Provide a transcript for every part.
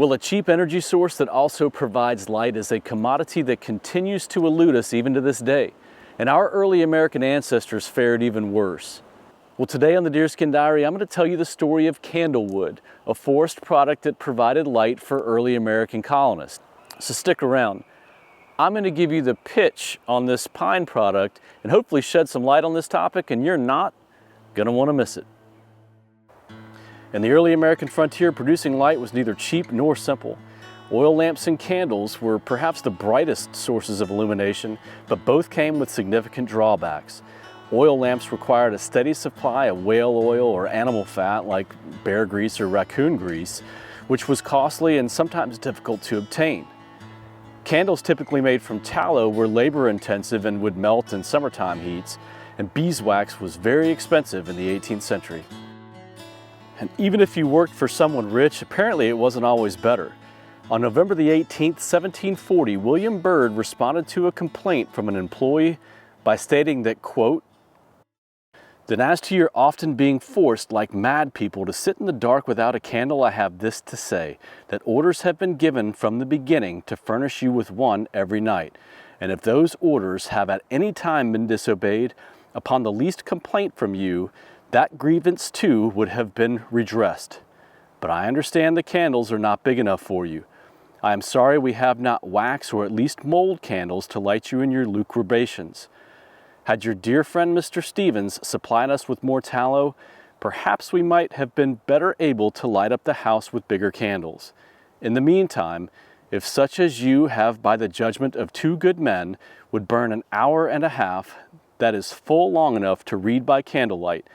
Well, a cheap energy source that also provides light is a commodity that continues to elude us even to this day. And our early American ancestors fared even worse. Well, today on the Deerskin Diary, I'm going to tell you the story of Candlewood, a forest product that provided light for early American colonists. So stick around. I'm going to give you the pitch on this pine product and hopefully shed some light on this topic, and you're not going to want to miss it. In the early American frontier, producing light was neither cheap nor simple. Oil lamps and candles were perhaps the brightest sources of illumination, but both came with significant drawbacks. Oil lamps required a steady supply of whale oil or animal fat like bear grease or raccoon grease, which was costly and sometimes difficult to obtain. Candles typically made from tallow were labor intensive and would melt in summertime heats, and beeswax was very expensive in the 18th century. And even if you worked for someone rich, apparently it wasn't always better. On November the 18th, 1740, William Byrd responded to a complaint from an employee by stating that, quote, "Then as to your often being forced like mad people to sit in the dark without a candle, I have this to say, that orders have been given from the beginning to furnish you with one every night. And if those orders have at any time been disobeyed, upon the least complaint from you, that grievance too would have been redressed. But I understand the candles are not big enough for you. I am sorry we have not wax or at least mold candles to light you in your lucubrations. Had your dear friend Mr. Stevens supplied us with more tallow, perhaps we might have been better able to light up the house with bigger candles. In the meantime, if such as you have by the judgment of two good men would burn an hour and a half, that is full long enough to read by candlelight,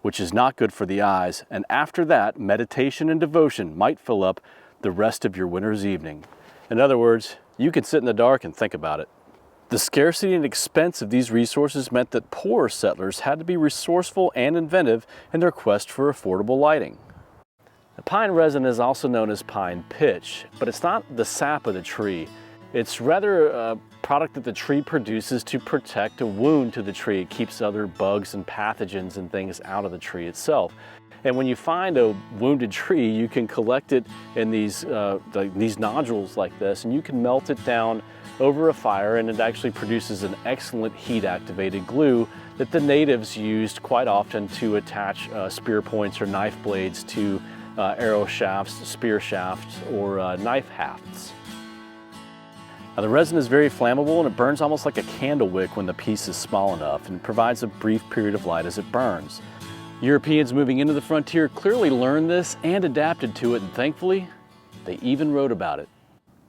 which is not good for the eyes, and after that, meditation and devotion might fill up the rest of your winter's evening." In other words, you can sit in the dark and think about it. The scarcity and expense of these resources meant that poorer settlers had to be resourceful and inventive in their quest for affordable lighting. The pine resin is also known as pine pitch, but it's not the sap of the tree. It's rather a product that the tree produces to protect a wound to the tree. It keeps other bugs and pathogens and things out of the tree itself. And when you find a wounded tree, you can collect it in these nodules like this, and you can melt it down over a fire, and it actually produces an excellent heat-activated glue that the natives used quite often to attach spear points or knife blades to arrow shafts, spear shafts, or knife hafts. Now, the resin is very flammable and it burns almost like a candle wick when the piece is small enough, and provides a brief period of light as it burns. Europeans moving into the frontier clearly learned this and adapted to it, and thankfully, they even wrote about it.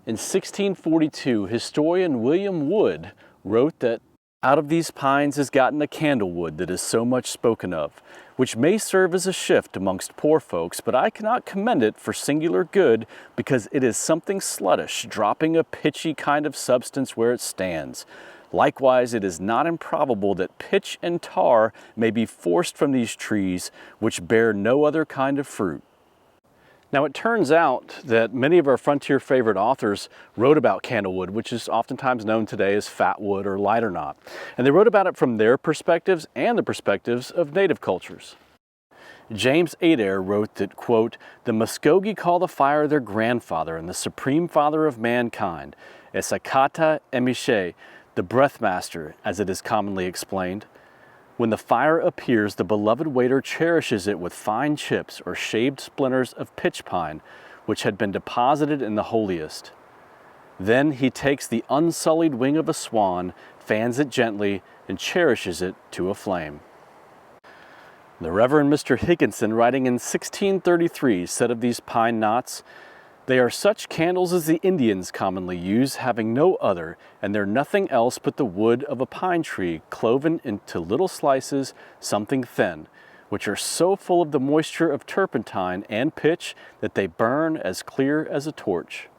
In 1642, historian William Wood wrote that out of these pines has gotten the candlewood that is so much spoken of, which may serve as a shift amongst poor folks, but I cannot commend it for singular good, because it is something sluttish, dropping a pitchy kind of substance where it stands. Likewise, it is not improbable that pitch and tar may be forced from these trees, which bear no other kind of fruit. Now, it turns out that many of our frontier favorite authors wrote about candlewood, which is oftentimes known today as fatwood or lighter knot. And they wrote about it from their perspectives and the perspectives of native cultures. James Adair wrote that, quote, "The Muskogee call the fire their grandfather and the supreme father of mankind, Esakata Emiche, the breathmaster, as it is commonly explained. When the fire appears, the beloved waiter cherishes it with fine chips or shaved splinters of pitch pine, which had been deposited in the holiest. Then he takes the unsullied wing of a swan, fans it gently, and cherishes it to a flame." The Reverend Mr. Higginson, writing in 1633, said of these pine knots, "They are such candles as the Indians commonly use, having no other, and they're nothing else but the wood of a pine tree, cloven into little slices, something thin, which are so full of the moisture of turpentine and pitch that they burn as clear as a torch."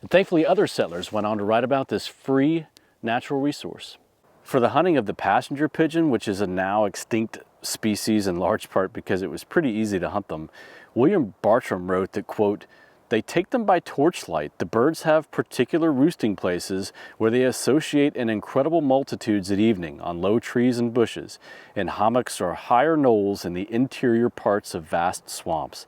And thankfully, other settlers went on to write about this free natural resource. For the hunting of the passenger pigeon, which is a now extinct species in large part because it was pretty easy to hunt them, William Bartram wrote that, quote, "They take them by torchlight. The birds have particular roosting places where they associate in incredible multitudes at evening, on low trees and bushes, in hummocks or higher knolls in the interior parts of vast swamps.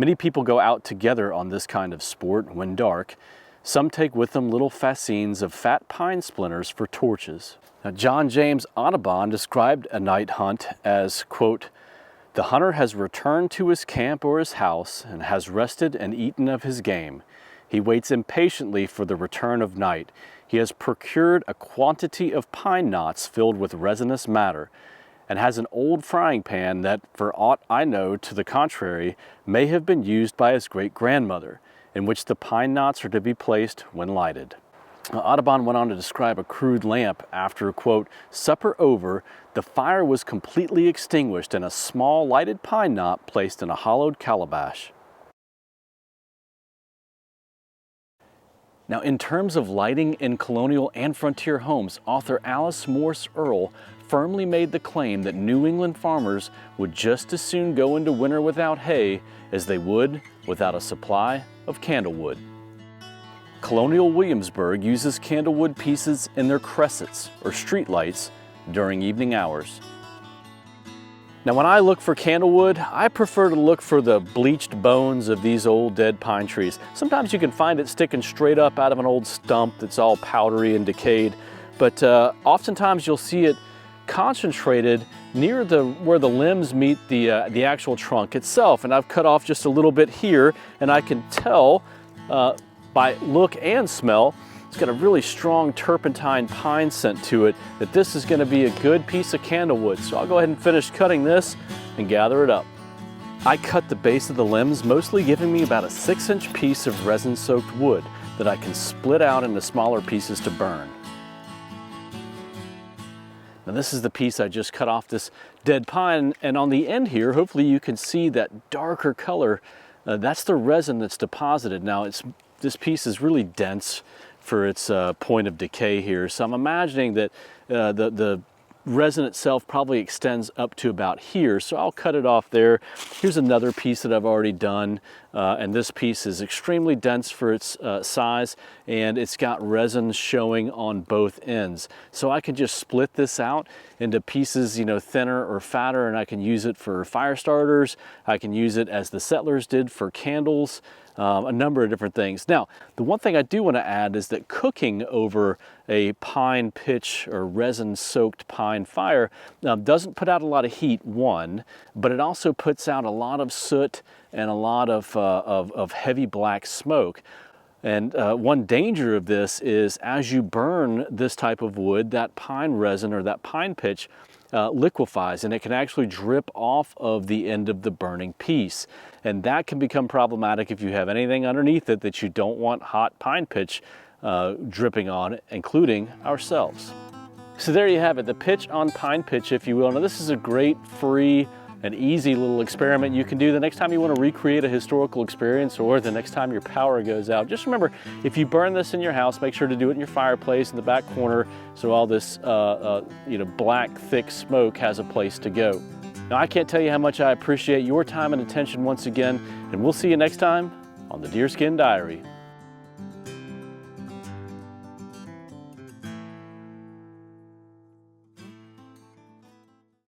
Many people go out together on this kind of sport when dark. Some take with them little fascines of fat pine splinters for torches. Now, John James Audubon described a night hunt as, quote, "The hunter has returned to his camp or his house and has rested and eaten of his game. He waits impatiently for the return of night. He has procured a quantity of pine knots filled with resinous matter, and has an old frying pan that, for aught I know to the contrary, may have been used by his great-grandmother, in which the pine knots are to be placed when lighted." Audubon went on to describe a crude lamp after, quote, "Supper over, the fire was completely extinguished and a small lighted pine knot placed in a hollowed calabash." Now, in terms of lighting in colonial and frontier homes, author Alice Morse Earle firmly made the claim that New England farmers would just as soon go into winter without hay as they would without a supply of candlewood. Colonial Williamsburg uses candlewood pieces in their cressets or street lights during evening hours. Now, when I look for candlewood, I prefer to look for the bleached bones of these old dead pine trees. Sometimes you can find it sticking straight up out of an old stump that's all powdery and decayed, but oftentimes you'll see it concentrated near where the limbs meet the actual trunk itself. And I've cut off just a little bit here, and I can tell by look and smell, it's got a really strong turpentine pine scent to it, that this is going to be a good piece of candlewood. So I'll go ahead and finish cutting this and gather it up. I cut the base of the limbs, mostly giving me about a 6-inch piece of resin-soaked wood that I can split out into smaller pieces to burn. Now, this is the piece I just cut off this dead pine, and on the end here, hopefully you can see that darker color. That's the resin that's deposited. Now, this piece is really dense for its point of decay here, so I'm imagining that the resin itself probably extends up to about here, so I'll cut it off there. Here's another piece that I've already done, and this piece is extremely dense for its size, and it's got resin showing on both ends. So I can just split this out into pieces, you know, thinner or fatter, and I can use it for fire starters. I can use it as the settlers did for candles. A number of different things. Now, the one thing I do want to add is that cooking over a pine pitch or resin-soaked pine fire doesn't put out a lot of heat, one, but it also puts out a lot of soot and a lot of heavy black smoke. And one danger of this is as you burn this type of wood, that pine resin or that pine pitch liquefies, and it can actually drip off of the end of the burning piece. And that can become problematic if you have anything underneath it that you don't want hot pine pitch dripping on, including ourselves. So there you have it, the pitch on pine pitch, if you will. Now, this is a great, free, and easy little experiment you can do the next time you want to recreate a historical experience, or the next time your power goes out. Just remember, if you burn this in your house, make sure to do it in your fireplace in the back corner, so all this black, thick smoke has a place to go. Now, I can't tell you how much I appreciate your time and attention once again, and we'll see you next time on the Deerskin Diary.